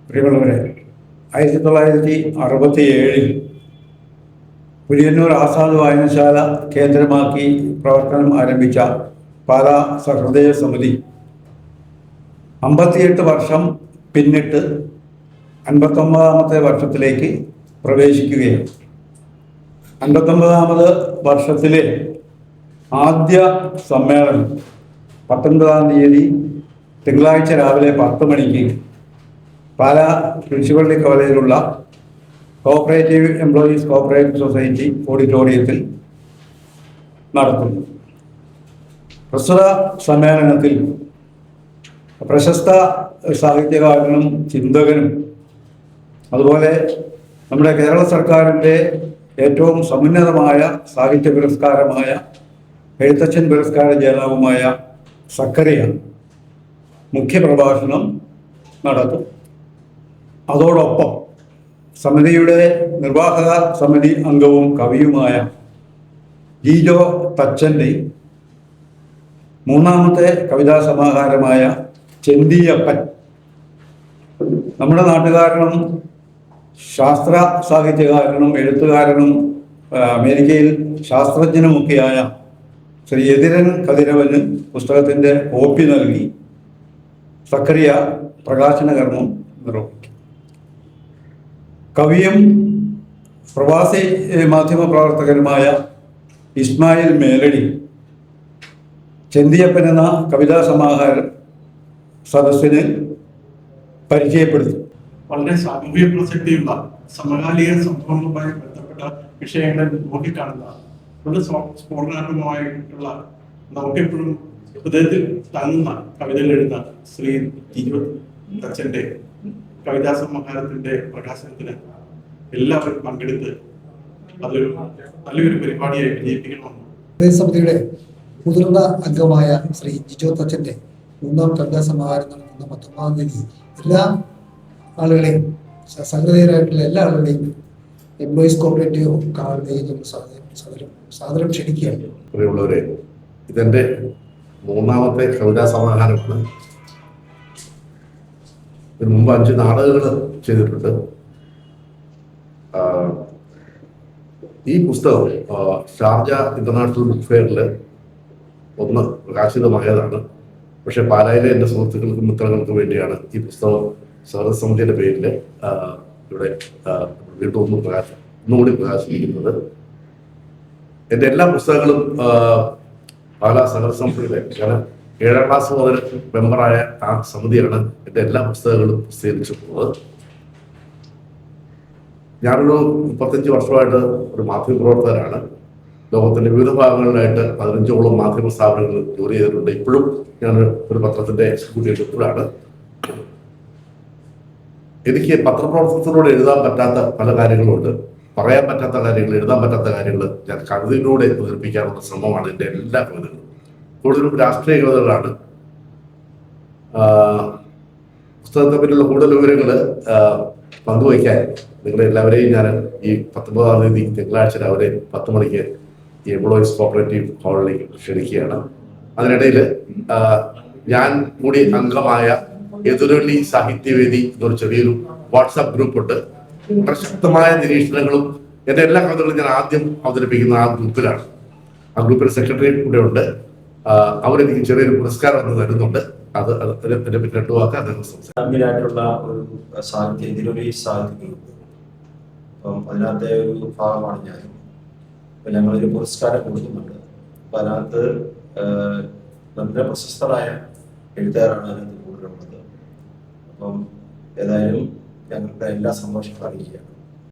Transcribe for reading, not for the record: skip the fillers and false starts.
പ്രിയമുള്ളവരെ, 1967 പുലിയന്നൂർ ആസാദ് വായനശാല കേന്ദ്രമാക്കി പ്രവർത്തനം ആരംഭിച്ച പാലാ സഹൃദയ സമിതി 58 വർഷം പിന്നിട്ട് 59ാമത്തെ വർഷത്തിലേക്ക് പ്രവേശിക്കുകയാണ്. 59ാമത് വർഷത്തിലെ ആദ്യ സമ്മേളനം 19-ാം തീയതി തിങ്കളാഴ്ച രാവിലെ 10 മണിക്ക് പാലാ പ്രിൻസിപ്പള്ളി കോളേജിലുള്ള കോഓപ്പറേറ്റീവ് എംപ്ലോയീസ് കോഓപ്പറേറ്റീവ് സൊസൈറ്റി ഓഡിറ്റോറിയത്തിൽ നടത്തുന്നു. പ്രസ്തുത സമ്മേളനത്തിൽ പ്രശസ്ത സാഹിത്യകാരനും ചിന്തകനും അതുപോലെ നമ്മുടെ കേരള സർക്കാരിൻ്റെ ഏറ്റവും സമുന്നതമായ സാഹിത്യ പുരസ്കാരമായ എഴുത്തച്ഛൻ പുരസ്കാര ജേതാവുമായ സക്കറിയ മുഖ്യപ്രഭാഷണം നടത്തും. അതോടൊപ്പം സമിതിയുടെ നിർവാഹക സമിതി അംഗവും കവിയുമായ ജിജോ തച്ചൻ്റെ മൂന്നാമത്തെ കവിതാ സമാഹാരമായ ചെന്തിയപ്പൻ, നമ്മുടെ നാട്ടുകാരനും ശാസ്ത്ര സാഹിത്യകാരനും എഴുത്തുകാരനും അമേരിക്കയിൽ ശാസ്ത്രജ്ഞനുമൊക്കെയായ ശ്രീ എതിരൻ കതിരവന് പുസ്തകത്തിൻ്റെ കോപ്പി നൽകി സക്കറിയ പ്രകാശന കർമ്മം നിർവഹിക്കും. കവിയും പ്രവാസി മാധ്യമപ്രവർത്തകനുമായ ഇസ്മായിൽ മേലടി ചെന്തിയപ്പൻ എന്ന കവിതാ സമാഹാരം സദസ്സിന് പരിചയപ്പെടുത്തും. വളരെ സാമൂഹിക പ്രസക്തിയുള്ള സമകാലിക സംഭവങ്ങളുമായി ബന്ധപ്പെട്ട വിഷയങ്ങളെ നോക്കിക്കാണുന്ന വളരെ സ്ഫോടനാത്മകമായിട്ടുള്ള നമുക്കെപ്പോഴും ഹൃദയത്തിൽ തങ്ങുന്ന കവിതകൾ എഴുതുന്ന ശ്രീ ജിജോ തച്ചന്റെ കവിതാ സമാഹാരത്തിന്റെ പ്രകാശനത്തിന് എല്ലാവരും പങ്കെടുത്ത് അതൊരു നല്ലൊരു പരിപാടിയായി വിജയിപ്പിക്കണമെന്ന് സമിതിയുടെ മുതിർന്ന അംഗമായ ശ്രീ ജിജോ തച്ചന്റെ മൂന്നാം കവിതാ സമാഹാരം നടത്തുന്ന 19-ാം തീയതി എല്ലാ ആളുകളെയും, സഹൃദയരായിട്ടുള്ള എല്ലാ ആളുകളെയും എംപ്ലോയീസ് കോഓപ്പറേറ്റീവ് ആളുകളെയും സാദരം ക്ഷണിക്കുകയാണ്. പ്രിയമുള്ളവരെ, ഇതെന്റെ മൂന്നാമത്തെ കവിതാ സമാഹാരമാണ്. ഇതിനു മുമ്പ് 5 നാടകങ്ങൾ ചെയ്തിട്ടുണ്ട്. ഈ പുസ്തകം ഷാർജ ഇന്റർനാഷണൽ ബുക്ക് ഫെയറിൽ ഒന്ന് പ്രകാശിതമായതാണ്. പക്ഷെ പാലായിലെ എൻ്റെ സുഹൃത്തുക്കൾക്കും മിത്രങ്ങൾക്കും വേണ്ടിയാണ് ഈ പുസ്തകം സഹൃദസമിതിയുടെ പേരിൽ ഇവിടെ വീണ്ടും ഒന്നുകൂടി പ്രകാശിപ്പിക്കുന്നത്. എൻ്റെ എല്ലാ പുസ്തകങ്ങളും പാലാ സഹൃദസമിതിയുടെ, ഞാൻ 7ാം ക്ലാസ് മുതൽ മെമ്പറായ ആ സമിതിയാണ് എൻ്റെ എല്ലാ പുസ്തകങ്ങളും പ്രസിദ്ധീകരിച്ചിട്ടുള്ളത്. ഞാനൊരു 35 വർഷമായിട്ട് ഒരു മാധ്യമപ്രവർത്തകനാണ്. ലോകത്തിന്റെ വിവിധ ഭാഗങ്ങളിലായിട്ട് 15ഓളം മാധ്യമ സ്ഥാപനങ്ങൾ ജോലി ചെയ്തിട്ടുണ്ട്. ഇപ്പോഴും ഞാൻ ഒരു പത്രത്തിന്റെ എക്സിക്യൂട്ടീവ് എഡിറ്ററാണ്. എനിക്ക് പത്രപ്രവർത്തനത്തിലൂടെ എഴുതാൻ പറ്റാത്ത പല കാര്യങ്ങളുണ്ട്. പറയാൻ പറ്റാത്ത കാര്യങ്ങൾ, എഴുതാൻ പറ്റാത്ത കാര്യങ്ങൾ ഞാൻ കവിതയിലൂടെ അവതരിപ്പിക്കാനുള്ള ശ്രമമാണ് എൻ്റെ എല്ലാ കവിതകളും. കൂടുതലും രാഷ്ട്രീയ കവിതകളാണ്. പുസ്തകത്തെ പറ്റിയുള്ള കൂടുതൽ വിവരങ്ങൾ പങ്കുവയ്ക്കാൻ നിങ്ങളെല്ലാവരെയും ഞാൻ ഈ 19-ാം തീയതി തിങ്കളാഴ്ച രാവിലെ 10 മണിക്ക് ഈ എംപ്ലോയീസ് കോഓപ്പറേറ്റീവ് ഹാളിലേക്ക് ക്ഷണിക്കുകയാണ്. അതിനിടയിൽ ഞാൻ കൂടി അംഗമായ എതിരൊല്ലി സാഹിത്യവേദി എന്നൊരു ചെറിയൊരു വാട്സാപ്പ് ഗ്രൂപ്പുണ്ട്. പ്രശസ്തമായ നിരീക്ഷണങ്ങളും എൻ്റെ എല്ലാ കവിതകളും ഞാൻ ആദ്യം അവതരിപ്പിക്കുന്ന ആ ഗ്രൂപ്പിലാണ്. ആ ഗ്രൂപ്പിൽ സെക്രട്ടറി കൂടെ ഉണ്ട്. അവരെനിക്ക് ചെറിയൊരു പുരസ്കാരം ഒന്ന് തരുന്നുണ്ട്. അതിനെ പറ്റി 2 വാക്ക് അദ്ദേഹം സംസ്ഥാനമായിട്ടുള്ള ഒരു സാഹിത്യ എതിരൊലി സാഹിത്യ ഗ്രൂപ്പ്. അപ്പം അതിനകത്തെ ഒരു ഭാഗമാണ് ഞാൻ. അപ്പം ഞങ്ങളൊരു പുരസ്കാരം കൊടുക്കുന്നുണ്ട്. അപ്പം അതിനകത്ത് നല്ല പ്രശസ്തരായ എഴുത്തുകാരാണ് അതിനകത്ത് കൂടുതലുള്ളത്. അപ്പം ഏതായാലും ഞങ്ങൾക്ക് എല്ലാ സന്തോഷം അറിയിക്കുകയാണ്.